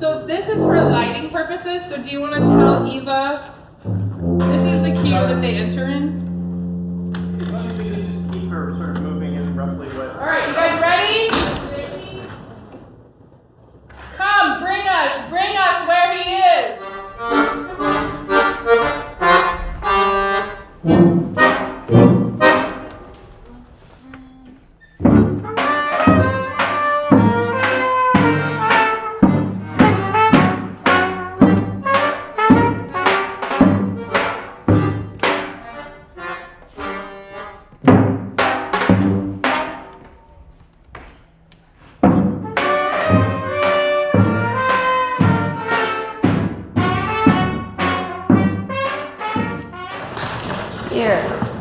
So this is for lighting purposes, so do you want to tell Eva, this is the cue that they enter in? Why don't you just keep her sort of moving in roughly what... All right, you guys ready? Come, bring us where he is.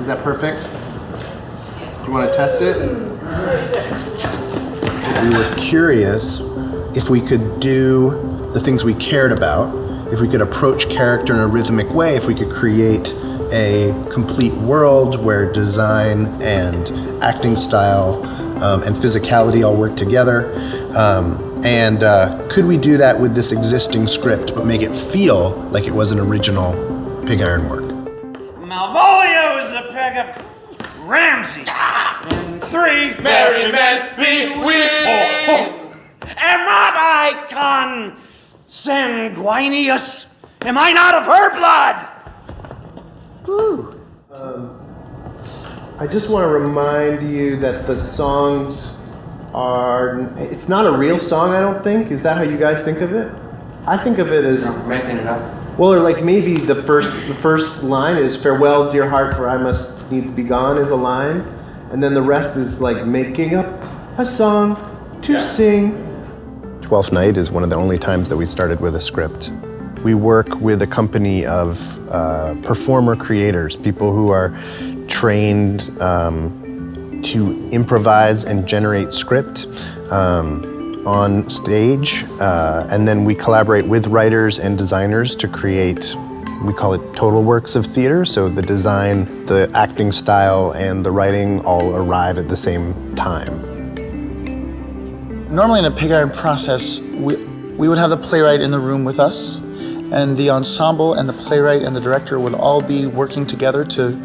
Is that perfect? Do you want to test it? We were curious if we could do the things we cared about, if we could approach character in a rhythmic way, if we could create a complete world where design and acting style and physicality all work together. Could we do that with this existing script, but make it feel like it was an original Pig Iron work? Malvolio is a peg of Ramsey. And 3 merry men be we. Am not I consanguineous? Am I not of her blood? Ooh. I just want to remind you that the songs it's not a real song, I don't think. Is that how you guys think of it? I think of it as... You're making it up. Well, or like maybe the first line is "Farewell, dear heart, for I must needs be gone" is a line, and then the rest is like making up a song to sing. Twelfth Night is one of the only times that we started with a script. We work with a company of performer creators, people who are trained to improvise and generate script on stage, and then we collaborate with writers and designers to create, we call it total works of theater, so the design, the acting style, and the writing all arrive at the same time. Normally in a Pig Iron process, we would have the playwright in the room with us, and the ensemble and the playwright and the director would all be working together to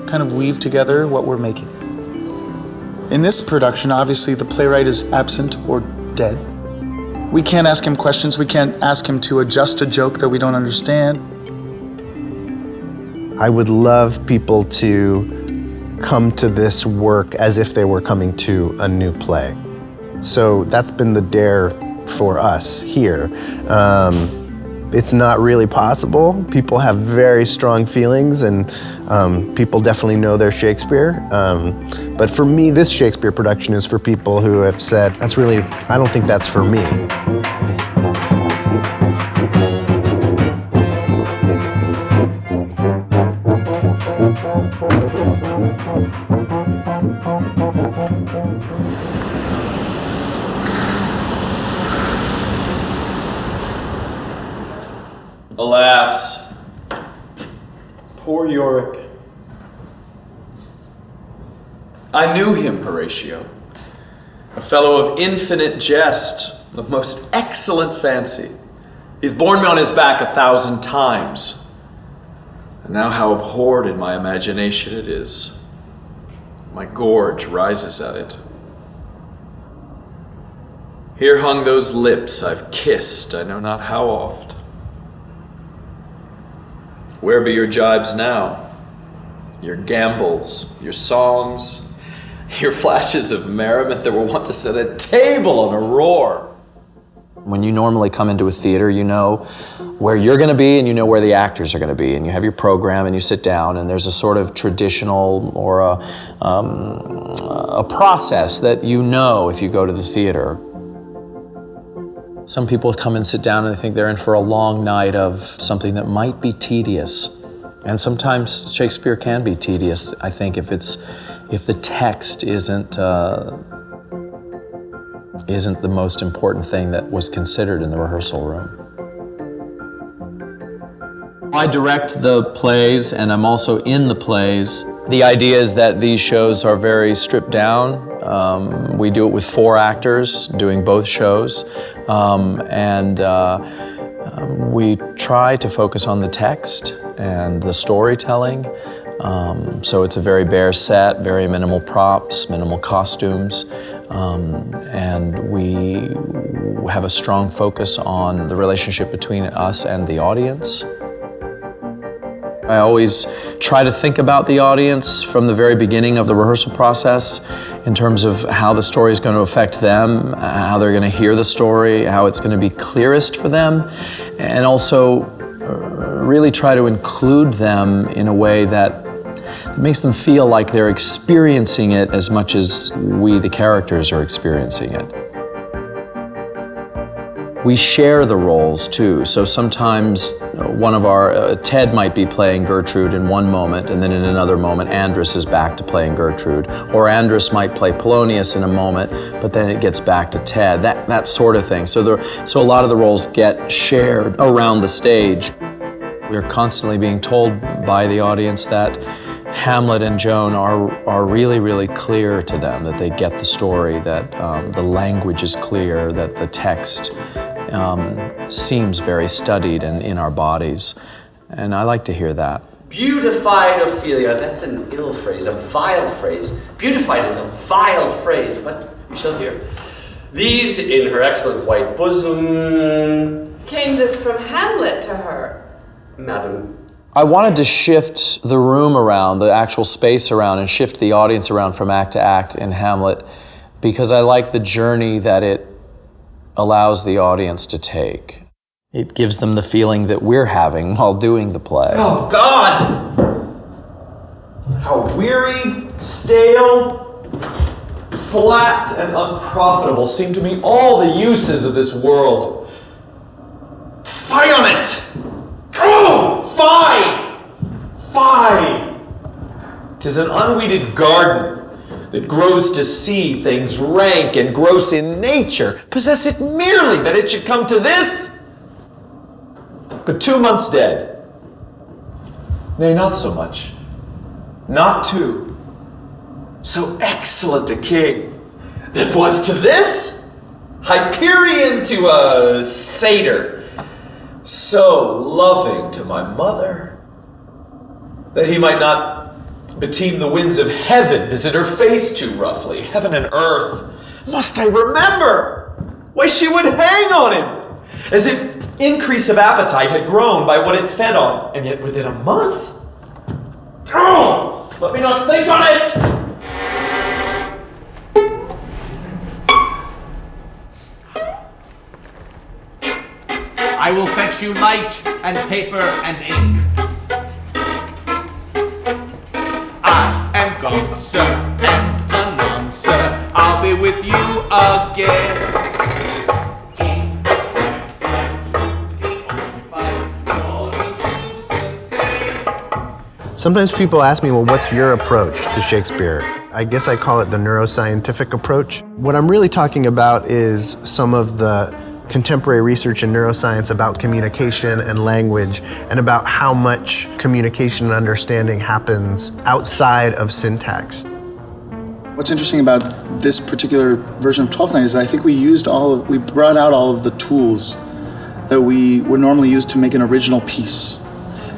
kind of weave together what we're making. In this production, obviously the playwright is absent or dead. We can't ask him questions, we can't ask him to adjust a joke that we don't understand. I would love people to come to this work as if they were coming to a new play. So that's been the dare for us here. It's not really possible. People have very strong feelings, and people definitely know their Shakespeare. But for me, this Shakespeare production is for people who have said, I don't think that's for me. Alas, poor Yorick. I knew him, Horatio, a fellow of infinite jest, of most excellent fancy. He hath borne me on his back 1,000 times, and now how abhorred in my imagination it is. My gorge rises at it. Here hung those lips I've kissed I know not how oft. Where be your jibes now? Your gambols, your songs, your flashes of merriment that were wont to set a table on a roar. When you normally come into a theater, you know where you're going to be and you know where the actors are going to be, and you have your program and you sit down, and there's a sort of traditional or a process that you know if you go to the theater. Some people come and sit down and they think they're in for a long night of something that might be tedious. And sometimes Shakespeare can be tedious, I think, if the text isn't the most important thing that was considered in the rehearsal room. I direct the plays, and I'm also in the plays. The idea is that these shows are very stripped down. We do it with 4 actors doing both shows, we try to focus on the text and the storytelling. So it's a very bare set, very minimal props, minimal costumes, and we have a strong focus on the relationship between us and the audience. I always try to think about the audience from the very beginning of the rehearsal process in terms of how the story is going to affect them, how they're going to hear the story, how it's going to be clearest for them, and also really try to include them in a way that makes them feel like they're experiencing it as much as we, the characters, are experiencing it. We share the roles too, so sometimes one of our, Ted might be playing Gertrude in one moment, and then in another moment Andrus is back to playing Gertrude. Or Andrus might play Polonius in a moment, but then it gets back to Ted, that sort of thing. So a lot of the roles get shared around the stage. We're constantly being told by the audience that Hamlet and Joan are really, really clear to them, that they get the story, that the language is clear, that the text seems very studied and in our bodies. And I like to hear that. Beautified Ophelia, that's an ill phrase, a vile phrase. Beautified is a vile phrase, but we shall hear. These in her excellent white bosom. Came this from Hamlet to her? Madam. I wanted to shift the room around, the actual space around, and shift the audience around from act to act in Hamlet, because I like the journey that it allows the audience to take. It gives them the feeling that we're having while doing the play. Oh, God! How weary, stale, flat, and unprofitable seem to me all the uses of this world. Fie on it! Oh, fie! Fie! 'Tis an unweeded garden that grows to see things rank and gross in nature, possess it merely that it should come to this. But 2 months dead. Nay, not so much. Not 2. So excellent a king that was to this, Hyperion to a satyr, so loving to my mother, that he might not beteem the winds of heaven, visit her face too roughly, heaven and earth. Must I remember? Why, she would hang on him, as if increase of appetite had grown by what it fed on, and yet within a month? Oh, let me not think on it! I will fetch you light and paper and ink. I am gone, sir, and anon, sir. I'll be with you again. Sometimes people ask me, well, what's your approach to Shakespeare? I guess I call it the neuroscientific approach. What I'm really talking about is some of the contemporary research in neuroscience about communication and language, and about how much communication and understanding happens outside of syntax. What's interesting about this particular version of Twelfth Night is I think we brought out all of the tools that we would normally use to make an original piece,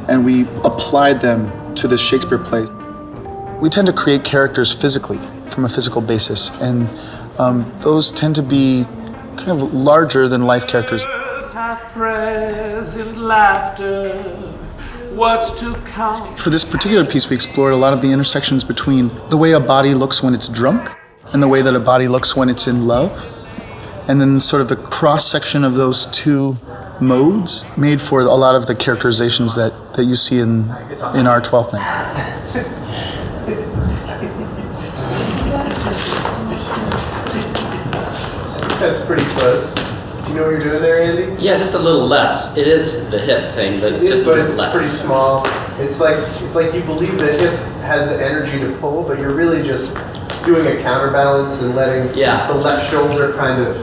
and we applied them to this Shakespeare play. We tend to create characters physically, from a physical basis, and those tend to be kind of larger than life characters. Earth hath present laughter. What's to come? For this particular piece, we explored a lot of the intersections between the way a body looks when it's drunk and the way that a body looks when it's in love, and then sort of the cross-section of those two modes made for a lot of the characterizations that you see in our Twelfth Night. That's pretty close. Do you know what you're doing there, Andy? Yeah, just a little less. It is the hip thing, but it's just a little less. Pretty small. It's like you believe the hip has the energy to pull, but you're really just doing a counterbalance and letting the left shoulder kind of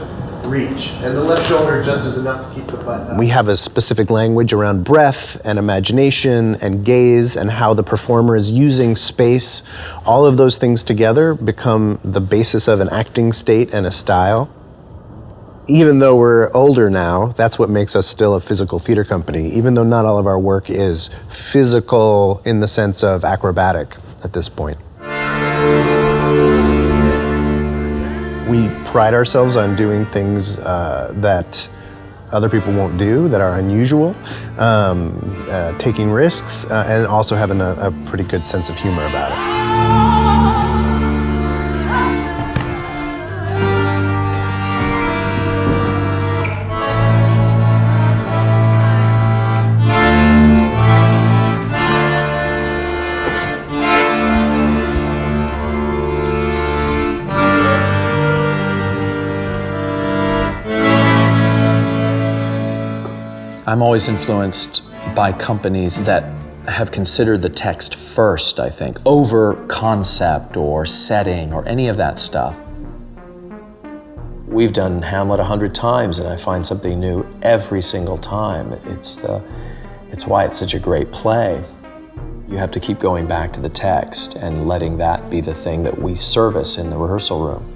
reach. And the left shoulder just is enough to keep the butt up. We have a specific language around breath and imagination and gaze and how the performer is using space. All of those things together become the basis of an acting state and a style. Even though we're older now, that's what makes us still a physical theater company, even though not all of our work is physical in the sense of acrobatic at this point. We pride ourselves on doing things that other people won't do, that are unusual, taking risks, and also having a pretty good sense of humor about it. I'm always influenced by companies that have considered the text first, I think, over concept or setting or any of that stuff. We've done Hamlet 100 times and I find something new every single time. It's why it's such a great play. You have to keep going back to the text and letting that be the thing that we service in the rehearsal room.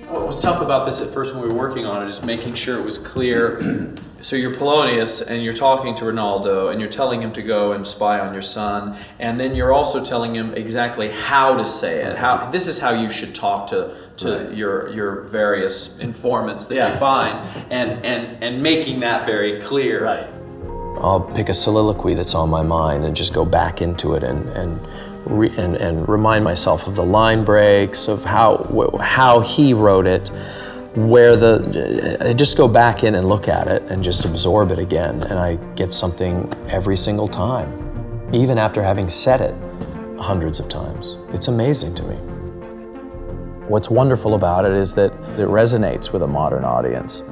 What was tough about this at first when we were working on it is making sure it was clear. So you're Polonius and you're talking to Ronaldo and you're telling him to go and spy on your son, and then you're also telling him exactly how to say it. This is how you should talk to right. your various informants that you find, and making that very clear. Right. I'll pick a soliloquy that's on my mind and just go back into it and remind myself of the line breaks, of how he wrote it, I just go back in and look at it and just absorb it again, and I get something every single time, even after having said it hundreds of times. It's amazing to me. What's wonderful about it is that it resonates with a modern audience.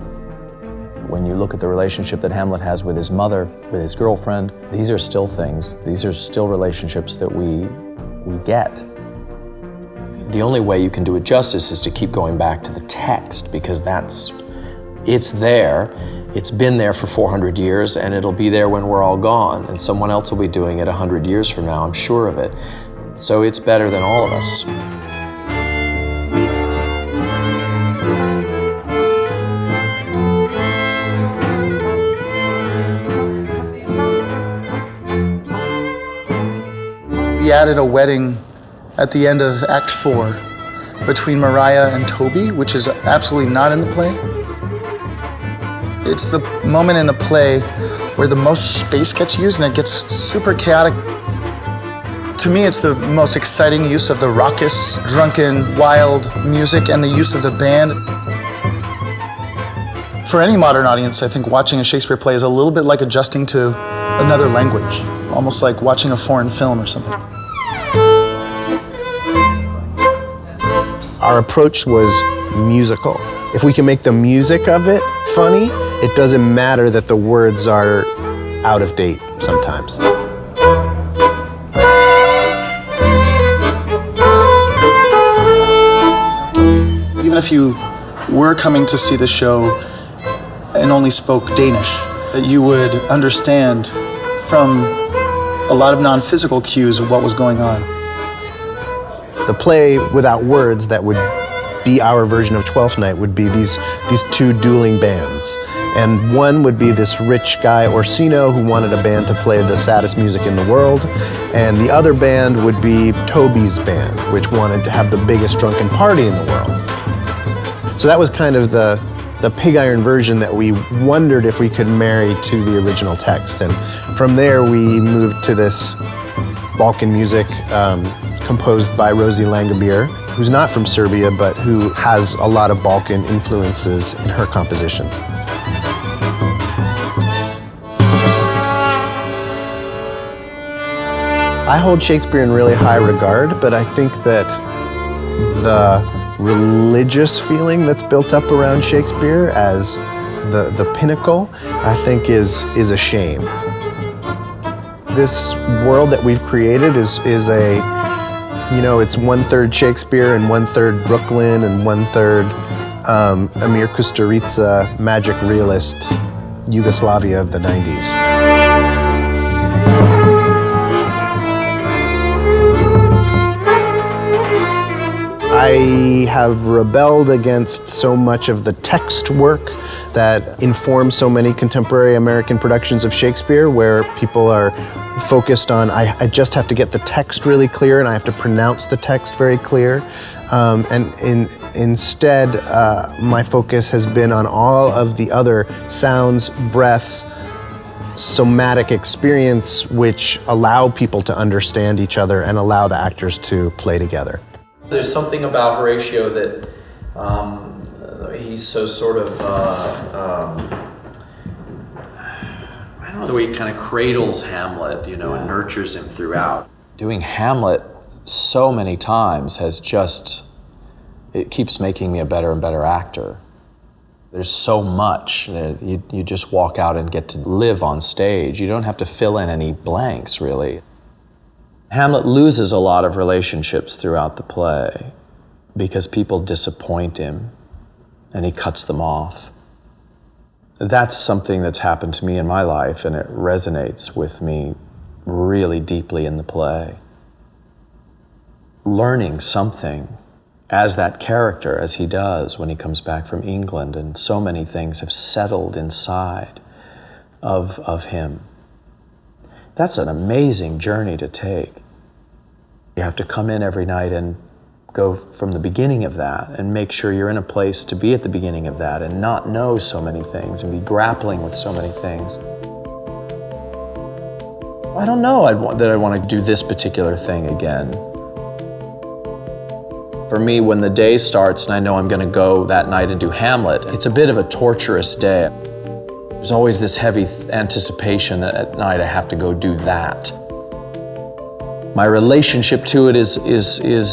When you look at the relationship that Hamlet has with his mother, with his girlfriend, these are still relationships that we get. The only way you can do it justice is to keep going back to the text, because it's there, it's been there for 400 years, and it'll be there when we're all gone, and someone else will be doing it 100 years from now, I'm sure of it. So it's better than all of us. We added a wedding at the end of Act 4 between Mariah and Obie, which is absolutely not in the play. It's the moment in the play where the most space gets used and it gets super chaotic. To me, it's the most exciting use of the raucous, drunken, wild music and the use of the band. For any modern audience, I think watching a Shakespeare play is a little bit like adjusting to another language, almost like watching a foreign film or something. Our approach was musical. If we can make the music of it funny, it doesn't matter that the words are out of date sometimes. Even if you were coming to see the show and only spoke Danish, that you would understand from a lot of non-physical cues of what was going on. The play without words that would be our version of Twelfth Night would be these two dueling bands. And one would be this rich guy, Orsino, who wanted a band to play the saddest music in the world. And the other band would be Toby's band, which wanted to have the biggest drunken party in the world. So that was kind of the pig iron version that we wondered if we could marry to the original text. And from there we moved to this Balkan music composed by Rosie Langebier, who's not from Serbia, but who has a lot of Balkan influences in her compositions. I hold Shakespeare in really high regard, but I think that the religious feeling that's built up around Shakespeare as the pinnacle, I think is a shame. This world that we've created is a, it's 1/3 Shakespeare and 1/3 Brooklyn and 1/3 Amir Kusturica, magic realist, Yugoslavia of the 90s. I have rebelled against so much of the text work that informs so many contemporary American productions of Shakespeare, where people are focused on, I just have to get the text really clear and I have to pronounce the text very clear. Instead, my focus has been on all of the other sounds, breaths, somatic experience, which allow people to understand each other and allow the actors to play together. There's something about Horatio that he's so sort of, I don't know, the way he kind of cradles Hamlet, you know, and nurtures him throughout. Doing Hamlet so many times has just, it keeps making me a better and better actor. There's so much that you just walk out and get to live on stage. You don't have to fill in any blanks, really. Hamlet loses a lot of relationships throughout the play because people disappoint him and he cuts them off. That's something that's happened to me in my life, and it resonates with me really deeply in the play. Learning something as that character, as he does when he comes back from England, and so many things have settled inside of him. That's an amazing journey to take. You have to come in every night and go from the beginning of that and make sure you're in a place to be at the beginning of that and not know so many things and be grappling with so many things. I don't know that I want to do this particular thing again. For me, when the day starts and I know I'm going to go that night and do Hamlet, it's a bit of a torturous day. There's always this heavy anticipation that at night I have to go do that. My relationship to it is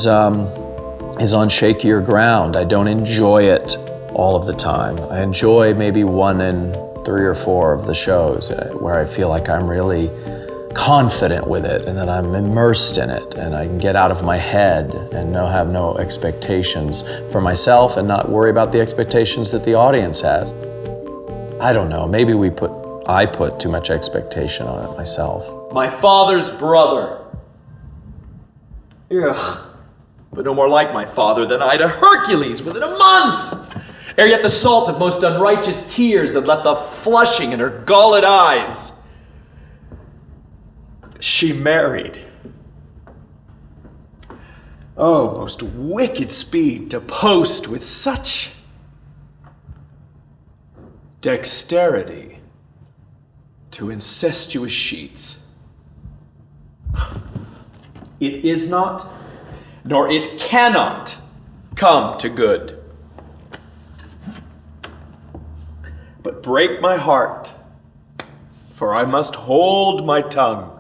on shakier ground. I don't enjoy it all of the time. I enjoy maybe 1 in 3 or 4 of the shows where I feel like I'm really confident with it and that I'm immersed in it and I can get out of my head and have no expectations for myself and not worry about the expectations that the audience has. I don't know, maybe I put too much expectation on it myself. My father's brother. Ugh. But no more like my father than I to Hercules within a month. Ere yet the salt of most unrighteous tears had left the flushing in her galled eyes. She married. Oh, most wicked speed to post with such dexterity to incestuous sheets. It is not, nor it cannot come to good. But break my heart, for I must hold my tongue.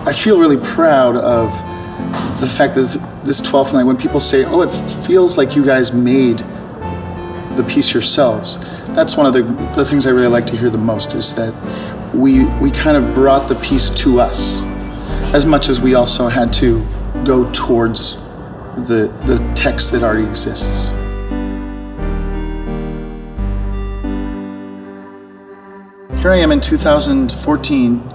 I feel really proud of the fact that this 12th night, when people say, oh, it feels like you guys made the piece yourselves, that's one of the things I really like to hear the most, is that we kind of brought the piece to us, as much as we also had to go towards the text that already exists. Here I am in 2014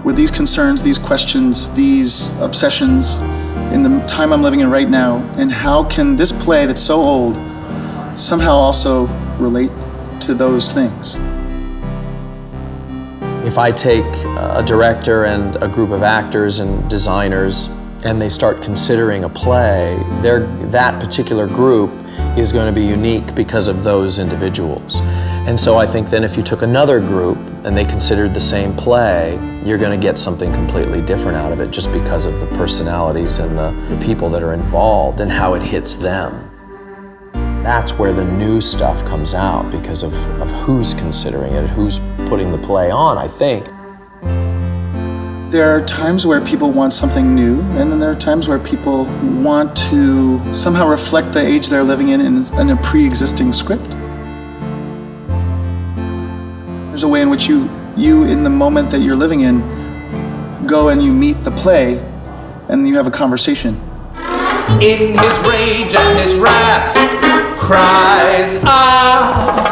with these concerns, these questions, these obsessions in the time I'm living in right now, and how can this play that's so old somehow also relate to those things? If I take a director and a group of actors and designers and they start considering a play, that particular group is going to be unique because of those individuals. And so I think then if you took another group and they considered the same play, you're going to get something completely different out of it just because of the personalities and the people that are involved and how it hits them. That's where the new stuff comes out because of who's considering it, who's putting the play on, I think. There are times where people want something new, and then there are times where people want to somehow reflect the age they're living in a pre-existing script. There's a way in which you in the moment that you're living in, go and you meet the play, and you have a conversation. In his rage and his wrath, cries out.